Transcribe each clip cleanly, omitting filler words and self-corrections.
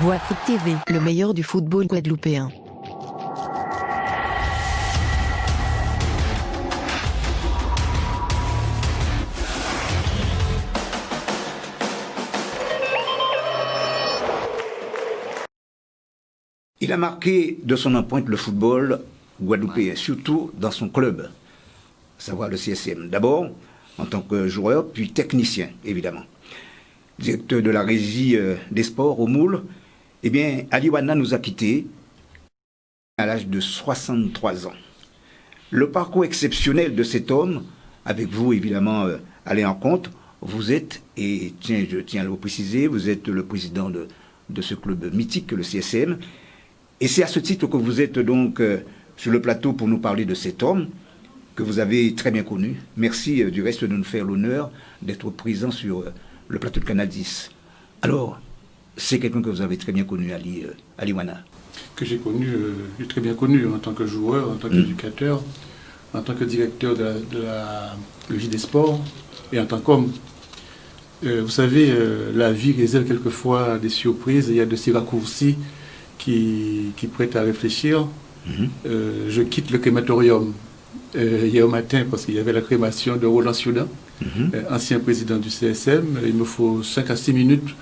Voix Foot TV, le meilleur du football guadeloupéen. Il a marqué de son empreinte le football guadeloupéen, surtout dans son club, à savoir le CSM. D'abord, en tant que joueur, puis technicien, évidemment. Directeur de la régie des sports au Moule, eh bien, Ali Wana nous a quittés à l'âge de 63 ans. Le parcours exceptionnel de cet homme, avec vous, évidemment, allez en compte, vous êtes, et tiens, je tiens à le préciser, vous êtes le président de ce club mythique, le CSM. Et c'est à ce titre que vous êtes donc sur le plateau pour nous parler de cet homme que vous avez très bien connu. Merci du reste de nous faire l'honneur d'être présent sur le plateau de Canal 10. Alors, c'est quelqu'un que vous avez très bien connu, Ali Wana. Que j'ai connu, j'ai très bien connu en tant que joueur, en tant qu'éducateur, en tant que directeur de la régie des sports et en tant qu'homme. Vous savez, la vie réserve quelquefois des surprises, il y a de ces raccourcis qui prête à réfléchir. Je quitte le crématorium hier au matin parce qu'il y avait la crémation de Roland Siodan, ancien président du CSM. Il me faut 5 à 6 minutes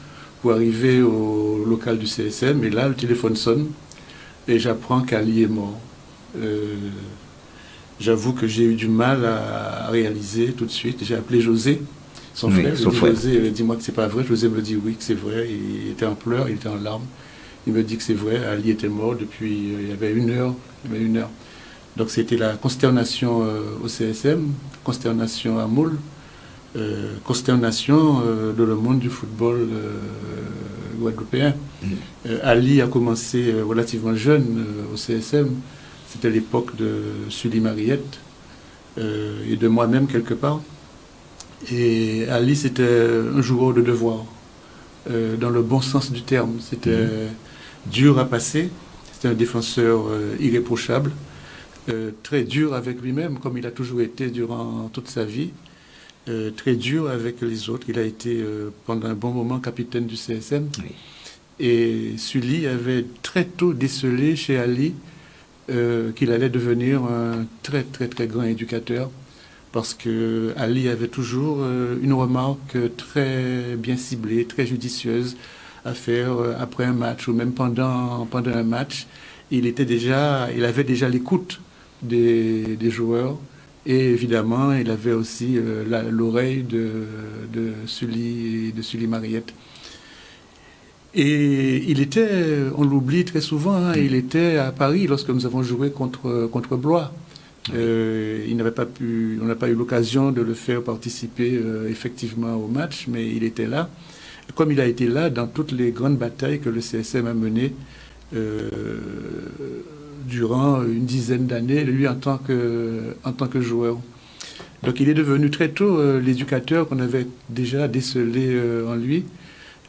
pour arriver au local du CSM. Et là, le téléphone sonne et j'apprends qu'Ali est mort. J'avoue que j'ai eu du mal à réaliser tout de suite. J'ai appelé José, son frère. José, dis-moi que c'est pas vrai. José me dit oui, que c'est vrai. Il était en pleurs, il était en larmes. Il me dit que c'est vrai, Ali était mort depuis, il y avait une heure. Donc c'était la consternation au CSM, consternation à Moule, consternation dans le monde du football guadeloupéen. Ali a commencé relativement jeune au CSM, c'était l'époque de Sully Mariette et de moi-même quelque part. Et Ali c'était un joueur de devoir, dans le bon sens du terme. C'était dur à passer, c'était un défenseur irréprochable, très dur avec lui-même, comme il a toujours été durant toute sa vie, très dur avec les autres. Il a été pendant un bon moment capitaine du CSM. Oui. Et Sully avait très tôt décelé chez Ali qu'il allait devenir un très très très grand éducateur, parce que Ali avait toujours une remarque très bien ciblée, très judicieuse à faire après un match ou même pendant un match. Il avait déjà l'écoute des joueurs et évidemment il avait aussi l'oreille de Sully Mariette. Et il était, on l'oublie très souvent, il était à Paris lorsque nous avons joué contre Blois. On n'a pas eu l'occasion de le faire participer effectivement au match, mais il était là. Comme il a été là dans toutes les grandes batailles que le CSM a menées durant une dizaine d'années, lui en tant que joueur. Donc il est devenu très tôt l'éducateur qu'on avait déjà décelé en lui,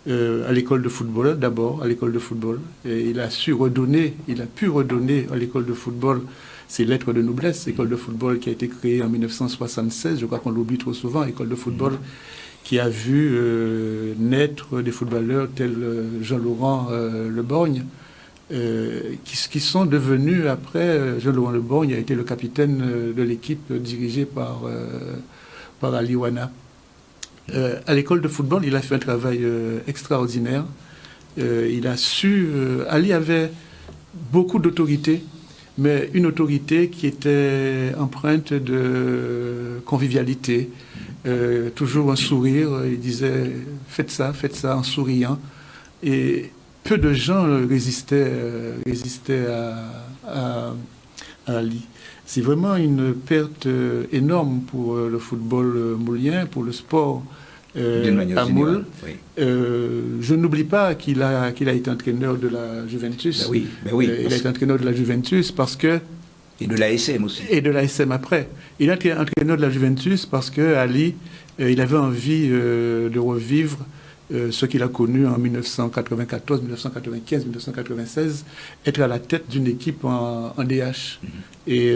à l'école de football d'abord, à l'école de football. Et il a pu redonner à l'école de football ses lettres de noblesse, école de football qui a été créée en 1976, je crois qu'on l'oublie trop souvent, école de football qui a vu naître des footballeurs tels Jean-Laurent Le Borgne, qui sont devenus, après, Jean-Laurent Le Borgne a été le capitaine de l'équipe dirigée par Ali Wana. À l'école de football, il a fait un travail extraordinaire. Il a Ali avait beaucoup d'autorité, mais une autorité qui était empreinte de convivialité, toujours un sourire. Il disait faites ça en souriant. Et peu de gens résistaient à Ali. C'est vraiment une perte énorme pour le football moulien, pour le sport à Moule. Oui. Je n'oublie pas qu'il a été entraîneur de la Juventus. Ben oui, il a été entraîneur de la Juventus parce que... Et de l'ASM aussi. Et de l'ASM après. Il a été entraîneur de la Juventus parce que Ali, il avait envie de revivre ce qu'il a connu en 1994, 1995, 1996, être à la tête d'une équipe en DH. Et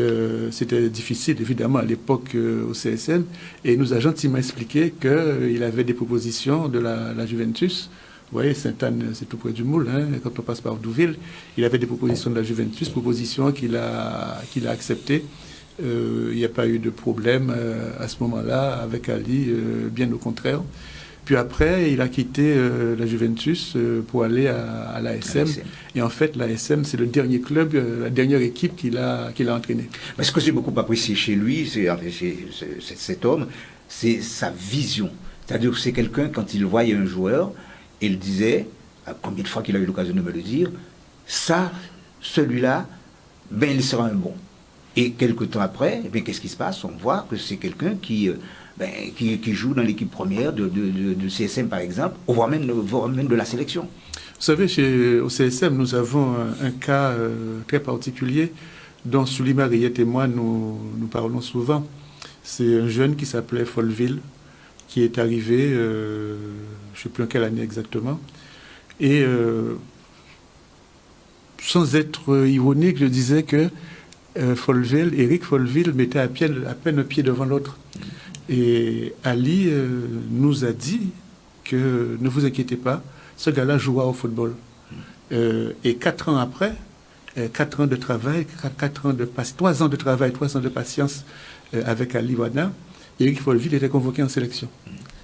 c'était difficile, évidemment, à l'époque au CSM. Et il nous a gentiment expliqué qu'il avait des propositions de la Juventus Vous voyez, Sainte-Anne, c'est tout près du Moule, hein, quand on passe par Douville. Il avait des propositions de la Juventus, propositions qu'il a acceptées. Il n'y a pas eu de problème à ce moment-là avec Ali, bien au contraire. Puis après, il a quitté la Juventus pour aller à l'ASM. Et en fait, l'ASM, c'est le dernier club, la dernière équipe qu'il a entraînée. Mais ce que j'ai beaucoup apprécié chez lui, c'est cet homme, c'est sa vision. C'est-à-dire que c'est quelqu'un, quand il voyait un joueur, il disait, combien de fois qu'il a eu l'occasion de me le dire, ça, celui-là, ben il sera un bon. Et quelques temps après, eh qu'est-ce qui se passe? On voit que c'est quelqu'un qui joue dans l'équipe première de CSM, par exemple, voire même de la sélection. Vous savez, au CSM, nous avons un cas très particulier dont Sully Mariette et moi, nous parlons souvent. C'est un jeune qui s'appelait Folleville, qui est arrivé, je ne sais plus en quelle année exactement, et sans être ironique, je disais que Éric Folleville mettait à peine un pied devant l'autre. Et Ali nous a dit que ne vous inquiétez pas, ce gars-là jouera au football. Et 4 ans après, 4 ans de travail, 3 ans de travail, 3 ans de patience avec Ali Wana, Éric Folleville était convoqué en sélection.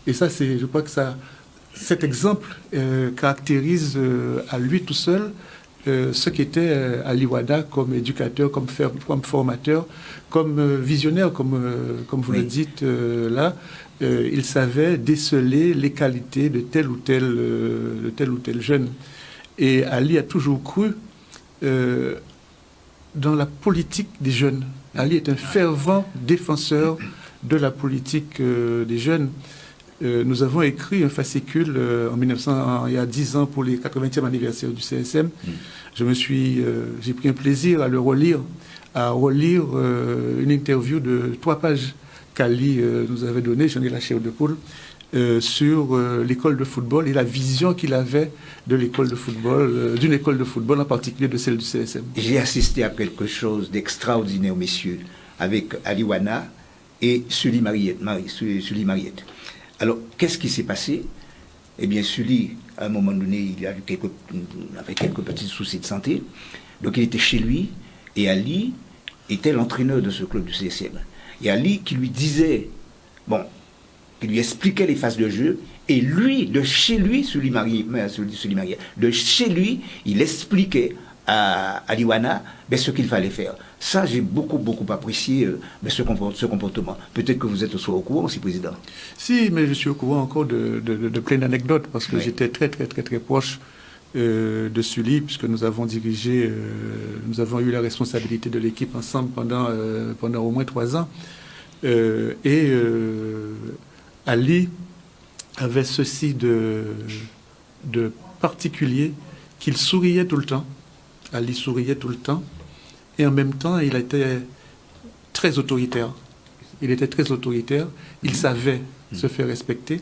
Et ça, je crois que cet exemple caractérise à lui tout seul ce qu'était Ali Wada comme éducateur, comme formateur, comme visionnaire, comme vous le dites là. Il savait déceler les qualités de tel ou tel jeune. Et Ali a toujours cru dans la politique des jeunes. Ali est un fervent défenseur de la politique des jeunes. Nous avons écrit un fascicule il y a 10 ans pour les 80e anniversaire du CSM. J'ai pris un plaisir à le relire, une interview de 3 pages qu'Ali nous avait donnée, j'en ai la chair de poule, sur l'école de football et la vision qu'il avait de l'école de football, d'une école de football, en particulier de celle du CSM. J'ai assisté à quelque chose d'extraordinaire, messieurs, avec Ali Wana et Sully Mariette. Alors, qu'est-ce qui s'est passé? Eh bien, Sully, à un moment donné, il avait quelques petits soucis de santé. Donc, il était chez lui et Ali était l'entraîneur de ce club du CSM. Et Ali qui lui disait, qui lui expliquait les phases de jeu, et lui, de chez lui, Sully Mariette, de chez lui, il expliquait à Ali Wana ce qu'il fallait faire. Ça, j'ai beaucoup apprécié ce comportement. Peut-être que vous êtes aussi au courant, si président. Si, mais je suis au courant encore de plein d'anecdotes, parce que j'étais très proche de Sully, puisque nous avons eu la responsabilité de l'équipe ensemble pendant au moins 3 ans. Ali avait ceci de particulier, qu'il souriait tout le temps. Ali souriait tout le temps. Et en même temps, il était très autoritaire. Il savait se faire respecter.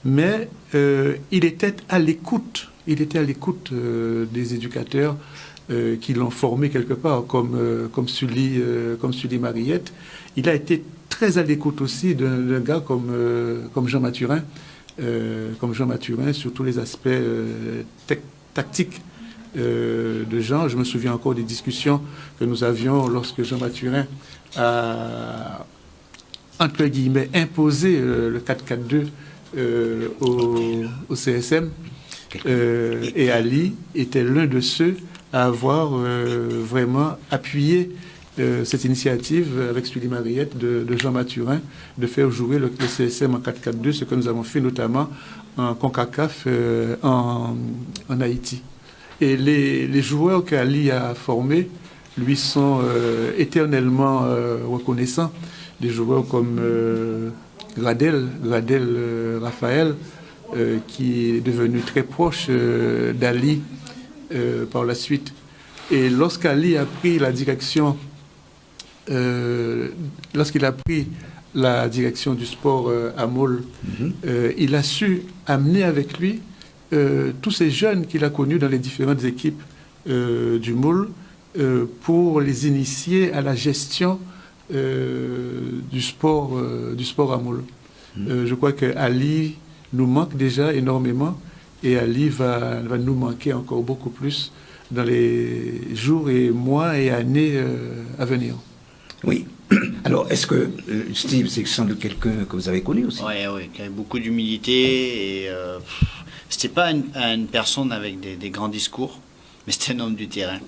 Mais il était à l'écoute. Des éducateurs qui l'ont formé quelque part, comme Sully Mariette. Il a été très à l'écoute aussi d'un gars comme Jean Mathurin. Sur tous les aspects tactiques de Jean. Je me souviens encore des discussions que nous avions lorsque Jean Mathurin a, entre guillemets, imposé le 4-4-2 au CSM. Et Ali était l'un de ceux à avoir vraiment appuyé cette initiative avec Sully Mariette de Jean Mathurin de faire jouer le CSM en 4-4-2, ce que nous avons fait notamment en CONCACAF en Haïti. Et les joueurs qu'Ali a formés lui sont éternellement reconnaissants. Des joueurs comme Gradel Raphaël, qui est devenu très proche d'Ali par la suite. Et lorsqu'Ali a pris la direction, du sport à Moule, il a su amener avec lui tous ces jeunes qu'il a connus dans les différentes équipes du Moule pour les initier à la gestion du sport à Moule. Je crois que Ali nous manque déjà énormément Et Ali va nous manquer encore beaucoup plus dans les jours et mois et années à venir. Oui. Alors, est-ce que Steve, c'est sans doute quelqu'un que vous avez connu aussi? Oui, qui avait beaucoup d'humilité. Et c'était pas une personne avec des grands discours, mais c'était un homme du terrain.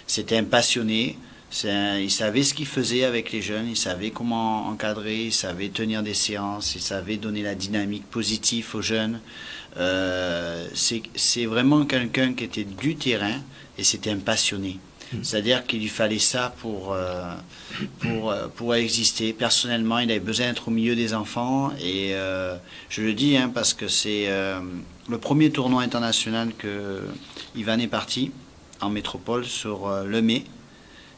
C'était un passionné. Il savait ce qu'il faisait avec les jeunes, il savait comment encadrer, il savait tenir des séances, il savait donner la dynamique positive aux jeunes. C'est vraiment quelqu'un qui était du terrain et c'était un passionné. C'est-à-dire qu'il lui fallait ça pour exister. Personnellement, il avait besoin d'être au milieu des enfants et je le dis parce que c'est le premier tournoi international que Ivan est parti en métropole sur le mai,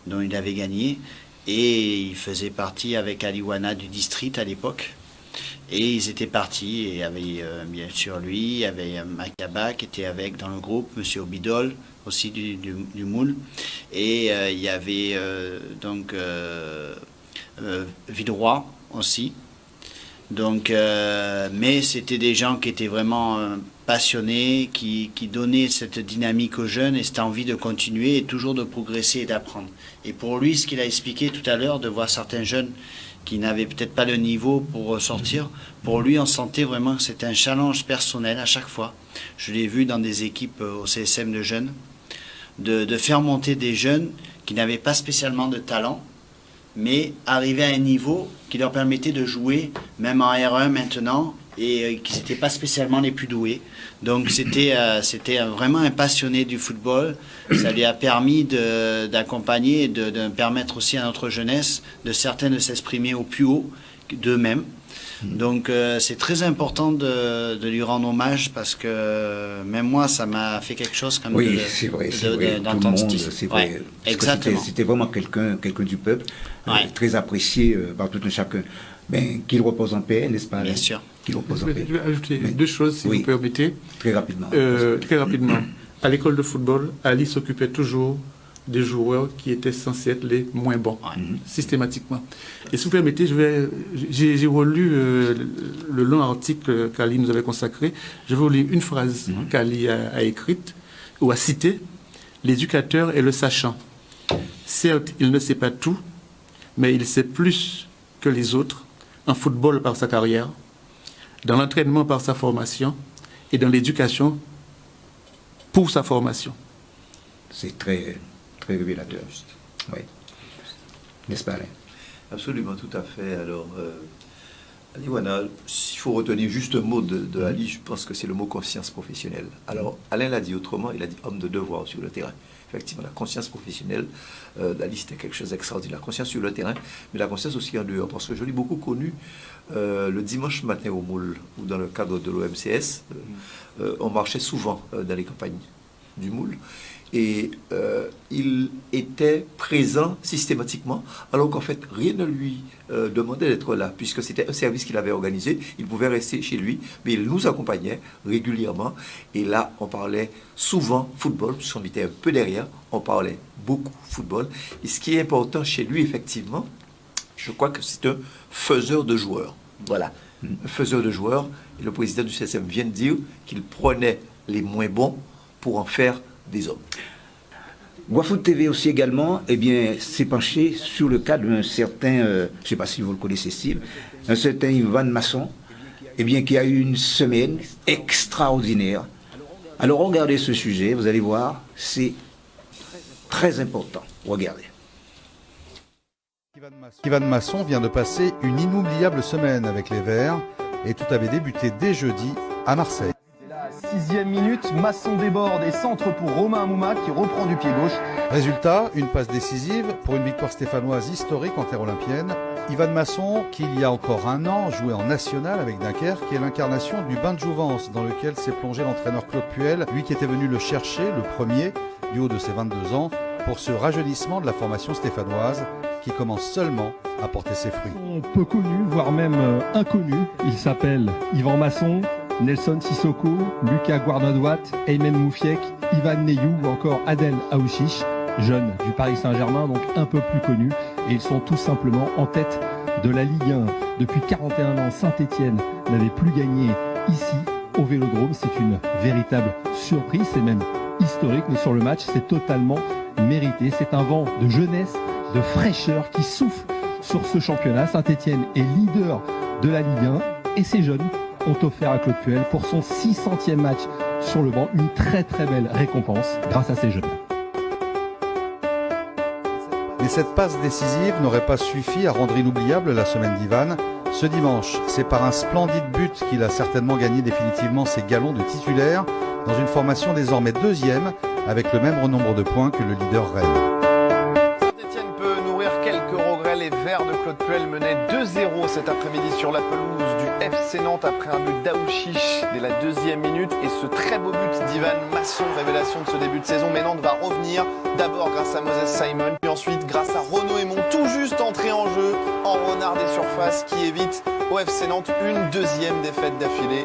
dont il avait gagné, et il faisait partie avec Aliwana du district à l'époque, et ils étaient partis, et il y avait bien sûr lui, il y avait Makaba qui était avec dans le groupe, Monsieur Obidol aussi du Moule, et il y avait Vidroy aussi. Donc, mais c'était des gens qui étaient vraiment passionnés, qui donnaient cette dynamique aux jeunes et cette envie de continuer et toujours de progresser et d'apprendre. Et pour lui, ce qu'il a expliqué tout à l'heure, de voir certains jeunes qui n'avaient peut-être pas le niveau pour sortir, pour lui, on sentait vraiment que c'était un challenge personnel à chaque fois. Je l'ai vu dans des équipes au CSM de jeunes, de faire monter des jeunes qui n'avaient pas spécialement de talent, mais arriver à un niveau qui leur permettait de jouer, même en R1 maintenant, et qui n'étaient pas spécialement les plus doués. Donc c'était vraiment un passionné du football. Ça lui a permis d'accompagner et de permettre aussi à notre jeunesse de s'exprimer au plus haut d'eux-mêmes. Donc c'est très important de lui rendre hommage parce que même moi ça m'a fait quelque chose comme c'est vrai, d'entendre c'est vrai. Ouais, exactement. C'était vraiment quelqu'un du peuple, très apprécié par tout un chacun. Ben, qu'il repose en paix, n'est-ce pas? Bien sûr. Qu'il repose en paix. Je vais ajouter deux choses, si vous permettez. Très rapidement. Très rapidement. À l'école de football, Ali s'occupait toujours des joueurs qui étaient censés être les moins bons, systématiquement. Et si vous permettez, j'ai relu le long article qu'Ali nous avait consacré. Je vais vous lire une phrase qu'Ali a écrite ou a citée. L'éducateur est le sachant. Certes, il ne sait pas tout, mais il sait plus que les autres en football par sa carrière, dans l'entraînement par sa formation et dans l'éducation pour sa formation. C'est très, très révélateur. Oui. N'est-ce pas, Alain? Absolument, tout à fait. Alors, Aliwana, s'il faut retenir juste un mot de Ali, je pense que c'est le mot conscience professionnelle. Alors, Alain l'a dit autrement, il a dit homme de devoir sur le terrain. Effectivement, la conscience professionnelle d'Ali, c'était quelque chose d'extraordinaire. La conscience sur le terrain, mais la conscience aussi en dehors. Parce que je l'ai beaucoup connu le dimanche matin au Moule, ou dans le cadre de l'OMCS. On marchait souvent dans les campagnes du Moule. Et il était présent systématiquement, alors qu'en fait, rien ne lui demandait d'être là, puisque c'était un service qu'il avait organisé. Il pouvait rester chez lui, mais il nous accompagnait régulièrement. Et là, on parlait souvent football, puisqu'on était un peu derrière, on parlait beaucoup football. Et ce qui est important chez lui, effectivement, je crois que c'est un faiseur de joueurs. Voilà, un faiseur de joueurs. Et le président du CSM vient de dire qu'il prenait les moins bons pour en faire des hommes. Guafoot TV aussi également, s'est penché sur le cas d'un certain, je ne sais pas si vous le connaissez Steve, un certain Ivan Masson, qui a eu une semaine extraordinaire. Alors regardez ce sujet, vous allez voir, c'est très important. Regardez. Ivan Masson vient de passer une inoubliable semaine avec les Verts et tout avait débuté dès jeudi à Marseille. 6e minute, Masson déborde et centre pour Romain Amouma qui reprend du pied gauche. Résultat, une passe décisive pour une victoire stéphanoise historique en terre olympienne. Ivan Masson, qui il y a encore un an jouait en national avec Dunkerque, qui est l'incarnation du bain de jouvence dans lequel s'est plongé l'entraîneur Claude Puel, lui qui était venu le chercher, le premier, du haut de ses 22 ans, pour ce rajeunissement de la formation stéphanoise qui commence seulement à porter ses fruits. Peu connu, voire même inconnu, il s'appelle Yvan Masson, Nelson Sissoko, Lucas Guarnadoat, Aymen Moufiek, Ivan Neyou ou encore Adel Aouchiche, jeunes du Paris Saint-Germain, donc un peu plus connus. Et ils sont tout simplement en tête de la Ligue 1. Depuis 41 ans, Saint-Étienne n'avait plus gagné ici au Vélodrome. C'est une véritable surprise, c'est même historique, mais sur le match, c'est totalement mérité. C'est un vent de jeunesse, de fraîcheur qui souffle sur ce championnat. Saint-Etienne est leader de la Ligue 1 et ces jeunes ont offert à Claude Puel pour son 600e match sur le banc une très très belle récompense grâce à ces jeunes. Mais cette passe décisive n'aurait pas suffi à rendre inoubliable la semaine d'Ivan. Ce dimanche, c'est par un splendide but qu'il a certainement gagné définitivement ses galons de titulaire dans une formation désormais deuxième avec le même nombre de points que le leader Rennes. Saint-Etienne peut nourrir quelques regrets. Les Verts de Claude Puel menaient 2-0 cet après-midi sur la pelouse du FC Nantes après un but d'Aouchiche dès la 2e minute et ce très beau but d'Ivan Masson, révélation de ce début de saison. Mais Nantes va revenir d'abord grâce à Moses Simon, puis ensuite grâce à Renaud Aymon, tout juste entré en jeu en renard des surfaces qui évite au FC Nantes une deuxième défaite d'affilée.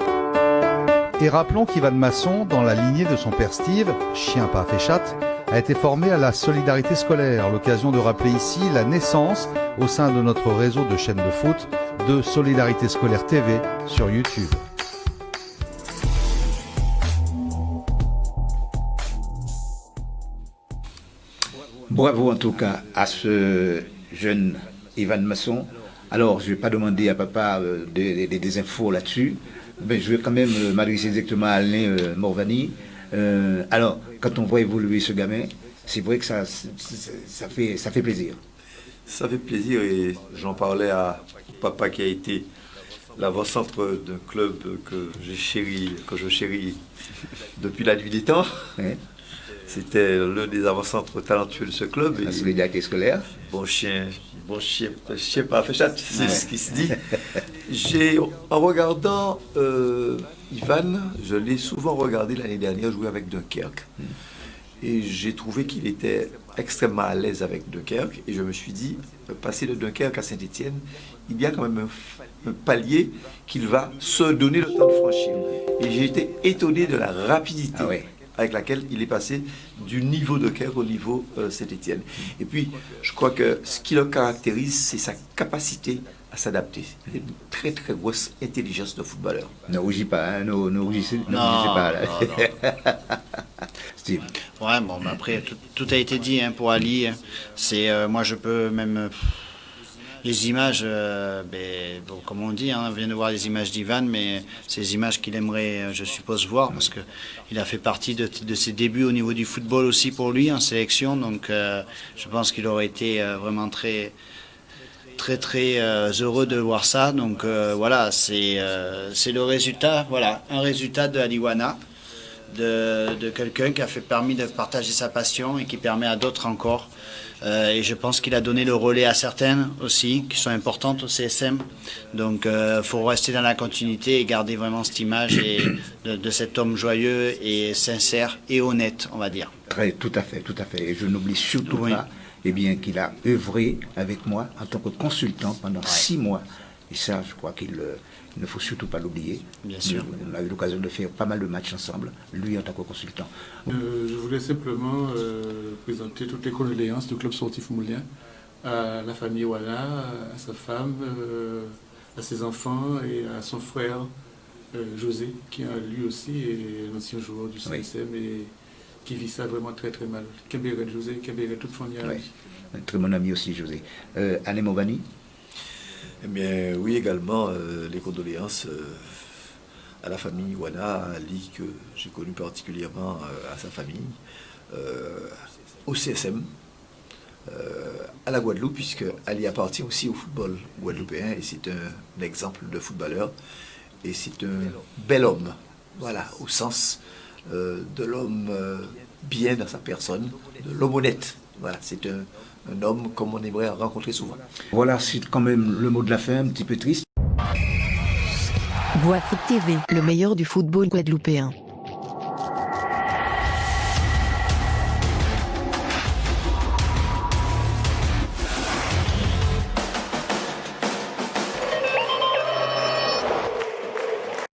Et rappelons qu'Ivan Masson, dans la lignée de son père Steve, chien pas fait chatte, a été formé à la solidarité scolaire. L'occasion de rappeler ici la naissance, au sein de notre réseau de chaînes de foot, de Solidarité Scolaire TV sur YouTube. Bravo en tout cas à ce jeune Ivan Masson. Alors, je ne vais pas demander à papa des infos là-dessus, mais je vais quand même m'adresser directement à Alain Morvani. Alors, quand on voit évoluer ce gamin, c'est vrai que ça fait plaisir. Ça fait plaisir et j'en parlais à papa qui a été l'avant-centre d'un club que je chéris depuis la nuit des temps. Ouais. C'était l'un des avant-centres talentueux de ce club. La solidarité scolaire. Bon chien pas fait chat, c'est ce qui se dit. En regardant Ivan, je l'ai souvent regardé l'année dernière jouer avec Dunkerque. Et j'ai trouvé qu'il était extrêmement à l'aise avec Dunkerque. Et je me suis dit, passer de Dunkerque à Saint-Etienne, il y a quand même un palier qu'il va se donner le temps de franchir. Et j'ai été étonné de la rapidité avec laquelle il est passé du niveau de Dunkerque au niveau Saint-Etienne. Et puis, je crois que ce qui le caractérise, c'est sa capacité à s'adapter. Une très très grosse intelligence de footballeur. Ne rougis pas, hein, ne rougissez pas. Là. Steve. Ouais, bon, mais après, tout a été dit hein, pour Ali. C'est, moi, je peux même... les images, bon, comme on dit, on vient de voir les images d'Ivan, mais c'est les images qu'il aimerait, je suppose, voir, parce qu'il a fait partie de ses débuts au niveau du football aussi pour lui, en sélection. Donc, je pense qu'il aurait été vraiment très heureux de voir ça. Donc voilà, c'est le résultat, voilà, un résultat de Aliwana, de quelqu'un qui a permis de partager sa passion et qui permet à d'autres encore. Et je pense qu'il a donné le relais à certaines aussi, qui sont importantes au CSM. Donc il faut rester dans la continuité et garder vraiment cette image de cet homme joyeux et sincère et honnête, on va dire. Tout à fait. Et je n'oublie surtout pas qu'il a œuvré avec moi en tant que consultant pendant 6 mois. Et ça, je crois qu'il ne faut surtout pas l'oublier. Bien sûr. On a eu l'occasion de faire pas mal de matchs ensemble, lui en tant que consultant. Je voulais simplement présenter toutes les condoléances du club sportif moulien à la famille Walla, à sa femme, à ses enfants et à son frère José, qui lui aussi est un ancien joueur du CSM et qui vit ça vraiment très très mal. Kemberet José, Kemberet toute famille. Un très bon ami aussi, José. Alain Morvani. Eh bien, oui, également, les condoléances à la famille Wana, à Ali, que j'ai connu particulièrement, à sa famille, au CSM, à la Guadeloupe, puisque Ali appartient aussi au football guadeloupéen, et c'est un exemple de footballeur, et c'est un bel homme, voilà, au sens de l'homme bien dans sa personne, de l'homme honnête, voilà, c'est un homme comme on aimerait rencontrer souvent. Voilà, c'est quand même le mot de la fin, un petit peu triste. Voix Foot TV, le meilleur du football guadeloupéen.